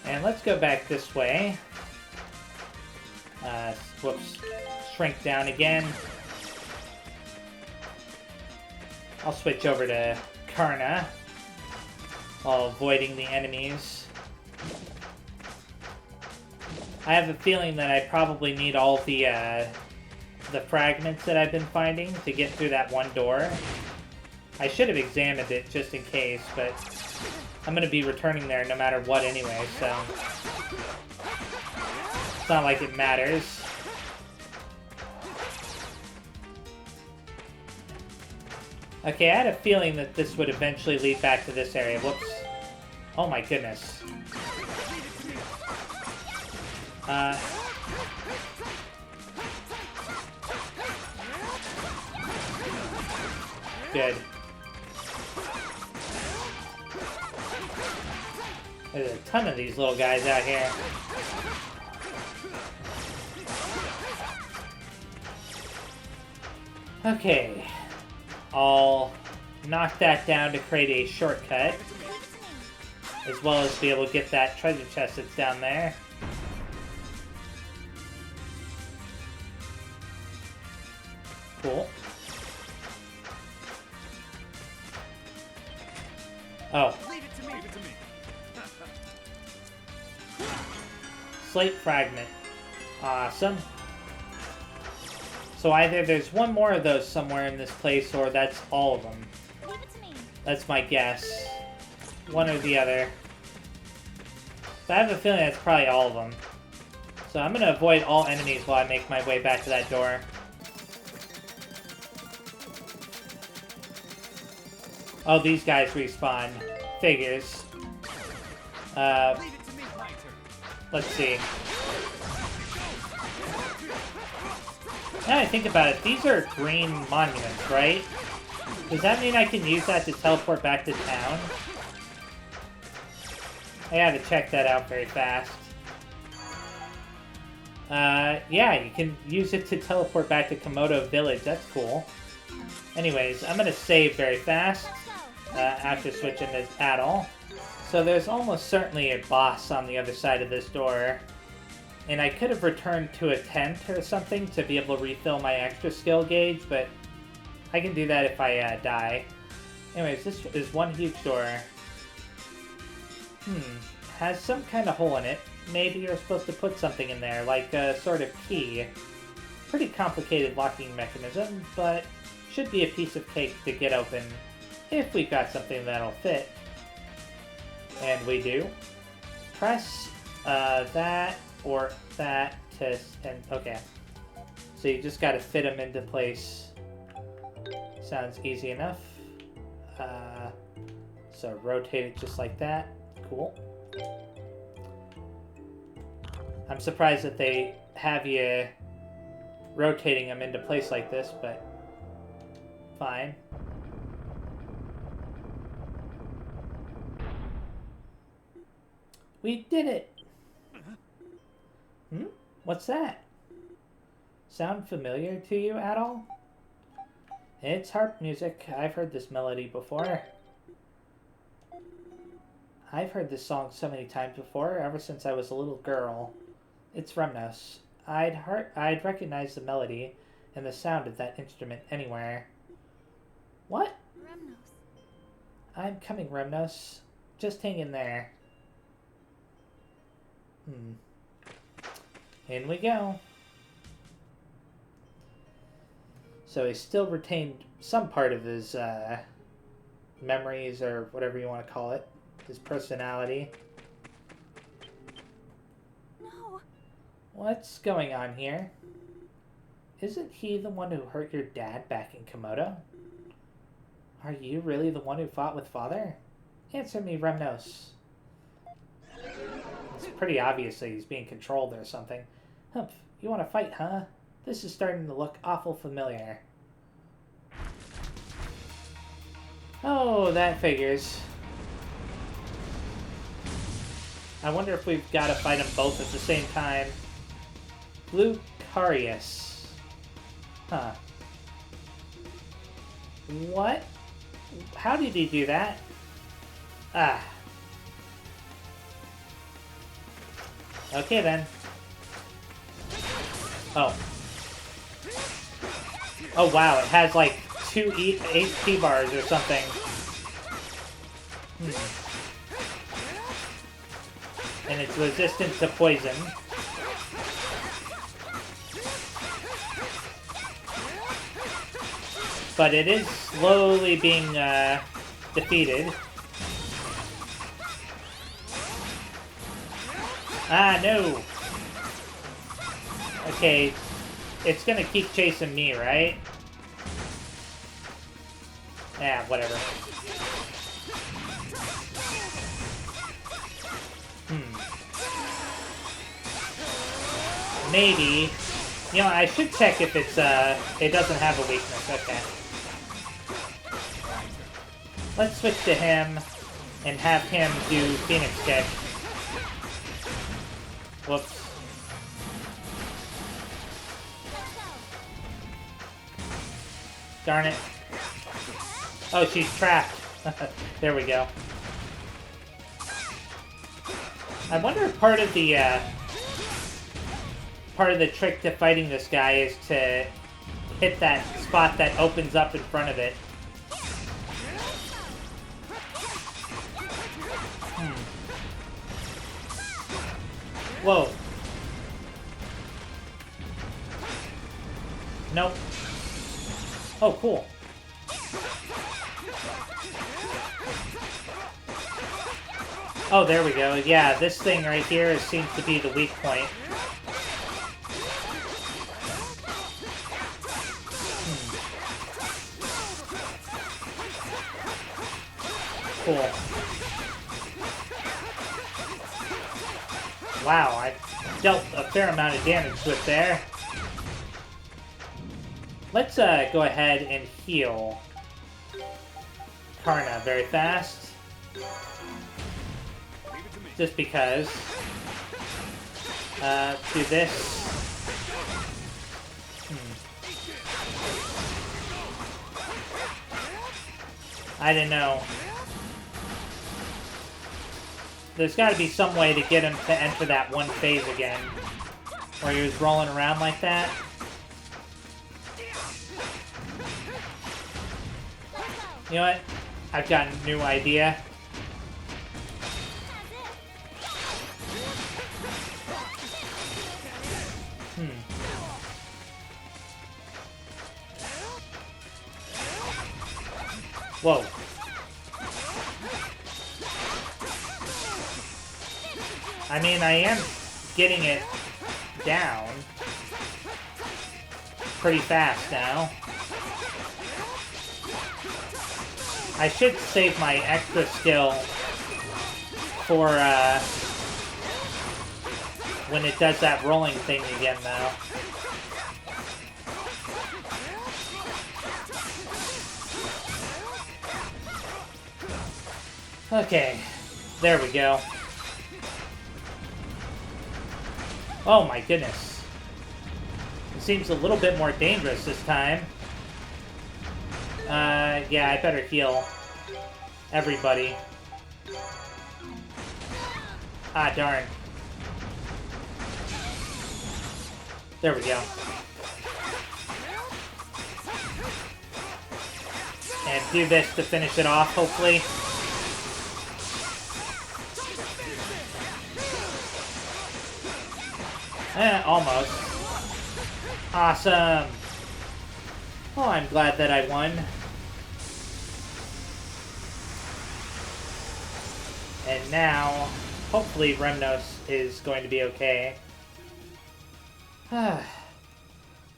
And let's go back this way. Whoops. Shrink down again. I'll switch over to Karna while avoiding the enemies. I have a feeling that I probably need all the fragments that I've been finding to get through that one door. I should have examined it just in case, but I'm going to be returning there no matter what anyway, so it's not like it matters. Okay, I had a feeling that this would eventually lead back to this area. Whoops. Oh my goodness. Good. There's a ton of these little guys out here. Okay. I'll knock that down to create a shortcut, as well as be able to get that treasure chest that's down there. Cool. Oh. Slate fragment. Awesome. So either there's one more of those somewhere in this place, or that's all of them. That's my guess. One or the other. But I have a feeling that's probably all of them. So I'm going to avoid all enemies while I make my way back to that door. Oh, these guys respawn. Figures. Let's see. Now I think about it, these are green monuments, right? Does that mean I can use that to teleport back to town? I gotta check that out very fast. Yeah, you can use it to teleport back to Komodo Village. That's cool. Anyways, I'm gonna save very fast after switching to Paddle. So there's almost certainly a boss on the other side of this door. And I could have returned to a tent or something to be able to refill my extra skill gauge, but I can do that if I die. Anyways, this is one huge door. Has some kind of hole in it. Maybe you're supposed to put something in there, like a sort of key. Pretty complicated locking mechanism, but should be a piece of cake to get open if we've got something that'll fit. And we do. Press that or that to... and okay. So you just gotta fit them into place. Sounds easy enough. So rotate it just like that. Cool. I'm surprised that they have you rotating them into place like this, but fine. We did it! What's that? Sound familiar to you at all? It's harp music. I've heard this melody before. I've heard this song so many times before, ever since I was a little girl. It's Remnos. I'd recognize the melody and the sound of that instrument anywhere. What? Remnos. I'm coming, Remnos. Just hang in there. In we go. So he still retained some part of his memories, or whatever you want to call it. His personality. No. What's going on here? Isn't he the one who hurt your dad back in Komodo? Are you really the one who fought with Father? Answer me, Remnos. It's pretty obvious that he's being controlled or something. Humph, you want to fight, huh? This is starting to look awful familiar. Oh, that figures. I wonder if we've got to fight them both at the same time. Lucarius. Huh. What? How did he do that? Ah. Okay, then. Oh. Oh, wow. It has, like, 2 HP bars or something. And it's resistant to poison. But it is slowly being defeated. Ah, no! Okay, it's gonna keep chasing me, right? Yeah, whatever. Maybe. You know, I should check if it's, it doesn't have a weakness. Okay. Let's switch to him and have him do Phoenix Kick. Whoops. Darn it. Oh, she's trapped. There we go. I wonder if part of the trick to fighting this guy is to hit that spot that opens up in front of it. Whoa. Nope. Oh, cool. Oh, there we go. Yeah, this thing right here seems to be the weak point. Cool. Wow, I dealt a fair amount of damage to it there. Let's go ahead and heal Karna very fast. Just because. Do this. I don't know. There's got to be some way to get him to enter that one phase again. Where he was rolling around like that. You know what? I've got a new idea. Whoa. I mean, I am getting it down pretty fast now. I should save my extra skill for when it does that rolling thing again, though. Okay, there we go. Oh my goodness. It seems a little bit more dangerous this time. Yeah, I better heal everybody. Ah, darn. There we go. And do this to finish it off, hopefully. Almost. Awesome. Oh, I'm glad that I won. And now, hopefully Remnos is going to be okay.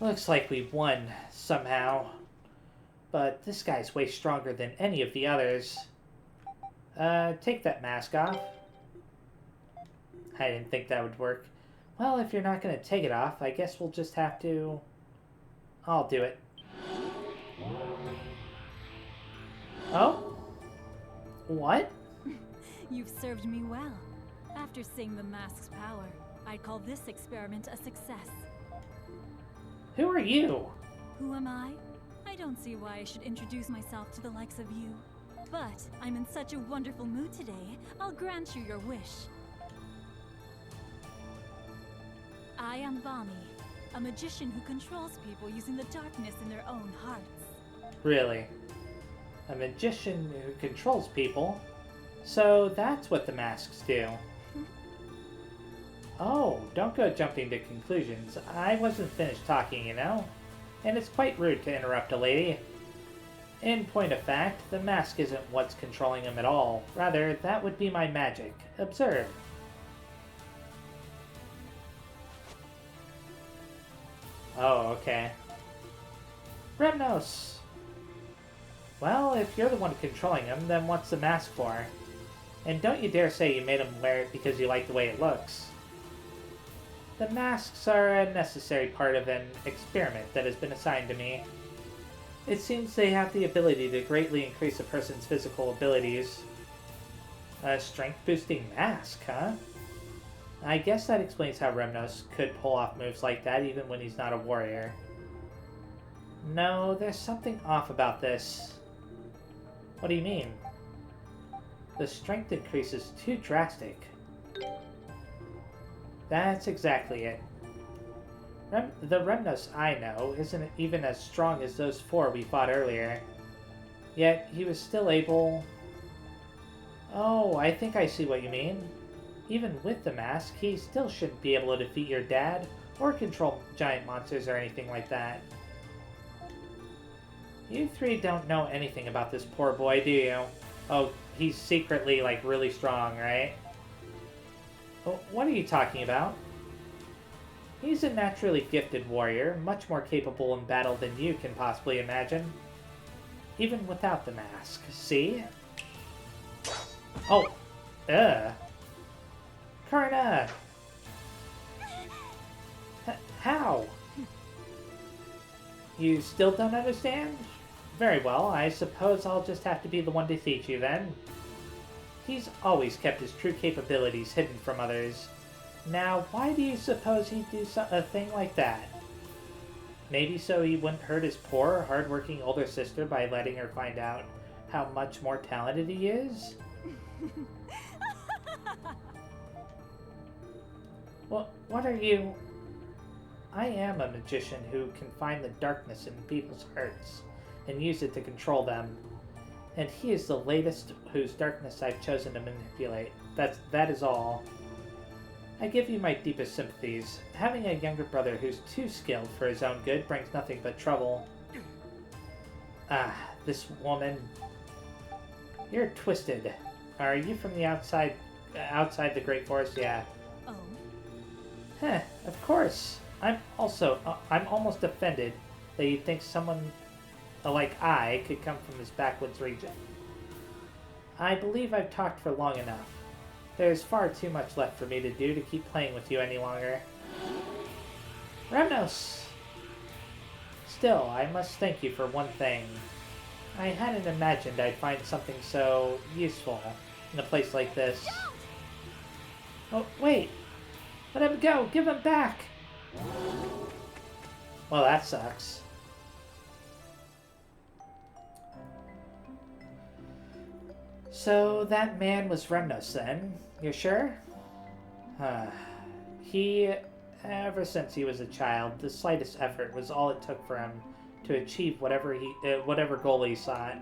Looks like we won, somehow. But this guy's way stronger than any of the others. Take that mask off. I didn't think that would work. Well, if you're not going to take it off, I guess we'll just have to... I'll do it. Oh? What? You've served me well. After seeing the mask's power, I'd call this experiment a success. Who are you? Who am I? I don't see why I should introduce myself to the likes of you. But I'm in such a wonderful mood today, I'll grant you your wish. I am Vami, a magician who controls people using the darkness in their own hearts. Really? A magician who controls people? So that's what the masks do. Oh, don't go jumping to conclusions. I wasn't finished talking, you know? And it's quite rude to interrupt a lady. In point of fact, the mask isn't what's controlling him at all. Rather, that would be my magic. Observe. Oh, okay. Remnos! Well, if you're the one controlling him, then what's the mask for? And don't you dare say you made him wear it because you like the way it looks. The masks are a necessary part of an experiment that has been assigned to me. It seems they have the ability to greatly increase a person's physical abilities. A strength-boosting mask, huh? I guess that explains how Remnos could pull off moves like that even when he's not a warrior. No, there's something off about this. What do you mean? The strength increase is too drastic. That's exactly it. The Remnos I know isn't even as strong as those 4 we fought earlier. Yet he was still able... Oh, I think I see what you mean. Even with the mask, he still shouldn't be able to defeat your dad, or control giant monsters or anything like that. You 3 don't know anything about this poor boy, do you? Oh, he's secretly, like, really strong, right? Well, what are you talking about? He's a naturally gifted warrior, much more capable in battle than you can possibly imagine. Even without the mask, see? Oh, Karna! How? You still don't understand? Very well, I suppose I'll just have to be the one to teach you then. He's always kept his true capabilities hidden from others. Now, why do you suppose he'd do a thing like that? Maybe so he wouldn't hurt his poor, hard-working older sister by letting her find out how much more talented he is? Well, what are you... I am a magician who can find the darkness in people's hearts and use it to control them. And he is the latest whose darkness I've chosen to manipulate. That is all. I give you my deepest sympathies. Having a younger brother who's too skilled for his own good brings nothing but trouble. Ah, this woman. You're twisted. Are you from the outside the Great Forest? Yeah. Oh. Heh, of course. I'm almost offended that you'd think someone like I could come from this backwoods region. I believe I've talked for long enough. There's far too much left for me to do to keep playing with you any longer. Remnos! Still, I must thank you for one thing. I hadn't imagined I'd find something so useful in a place like this. Oh, wait! Let him go! Give him back! Well, that sucks. So, that man was Remnos then? You're sure? He, ever since he was a child, the slightest effort was all it took for him to achieve whatever goal he sought.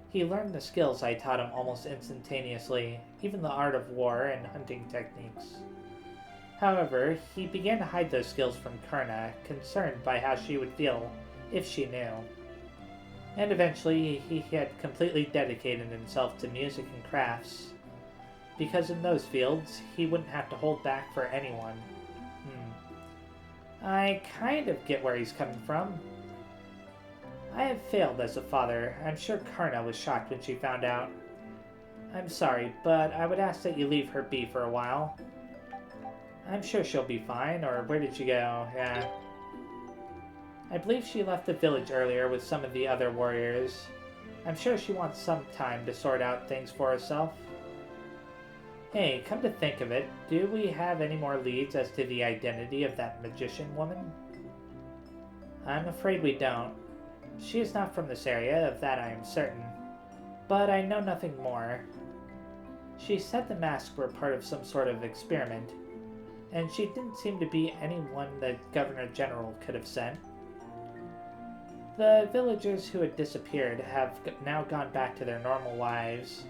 He learned the skills I taught him almost instantaneously, even the art of war and hunting techniques. However, he began to hide those skills from Karna, concerned by how she would feel if she knew. And eventually, he had completely dedicated himself to music and crafts, because in those fields, he wouldn't have to hold back for anyone. I kind of get where he's coming from. I have failed as a father. I'm sure Karna was shocked when she found out. I'm sorry, but I would ask that you leave her be for a while. I'm sure she'll be fine, or where did she go? Yeah. I believe she left the village earlier with some of the other warriors. I'm sure she wants some time to sort out things for herself. Hey, come to think of it, do we have any more leads as to the identity of that magician woman? I'm afraid we don't. She is not from this area, of that I am certain. But I know nothing more. She said the masks were part of some sort of experiment, and she didn't seem to be anyone the Governor General could have sent. The villagers who had disappeared have now gone back to their normal lives.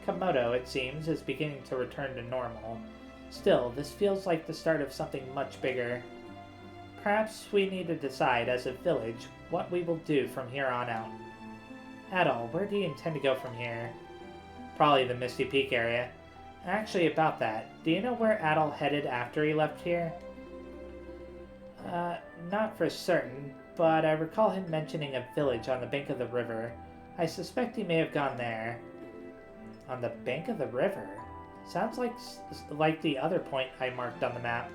Komodo, it seems, is beginning to return to normal. Still, this feels like the start of something much bigger. Perhaps we need to decide as a village what we will do from here on out. Adol, where do you intend to go from here? Probably the Misty Peak area. Actually, about that, do you know where Adol headed after he left here? Not for certain, but I recall him mentioning a village on the bank of the river. I suspect he may have gone there. On the bank of the river? Sounds like the other point I marked on the map.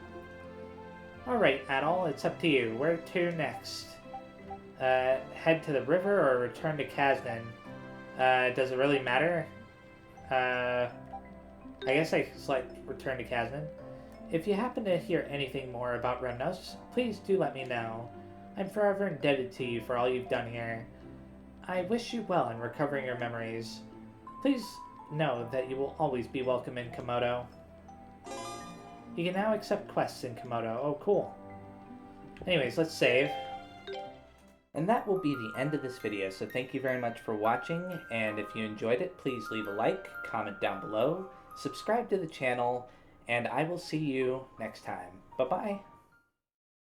Alright, Adol, it's up to you. Where to next? Head to the river or return to Kaznan? Does it really matter? I guess I select return to Kaznan. If you happen to hear anything more about Remnos, please do let me know. I'm forever indebted to you for all you've done here. I wish you well in recovering your memories. Please know that you will always be welcome in Komodo. You can now accept quests in Komodo. Oh, cool. Anyways, let's save. And that will be the end of this video, so thank you very much for watching, and if you enjoyed it, please leave a like, comment down below, subscribe to the channel, and I will see you next time. Bye-bye!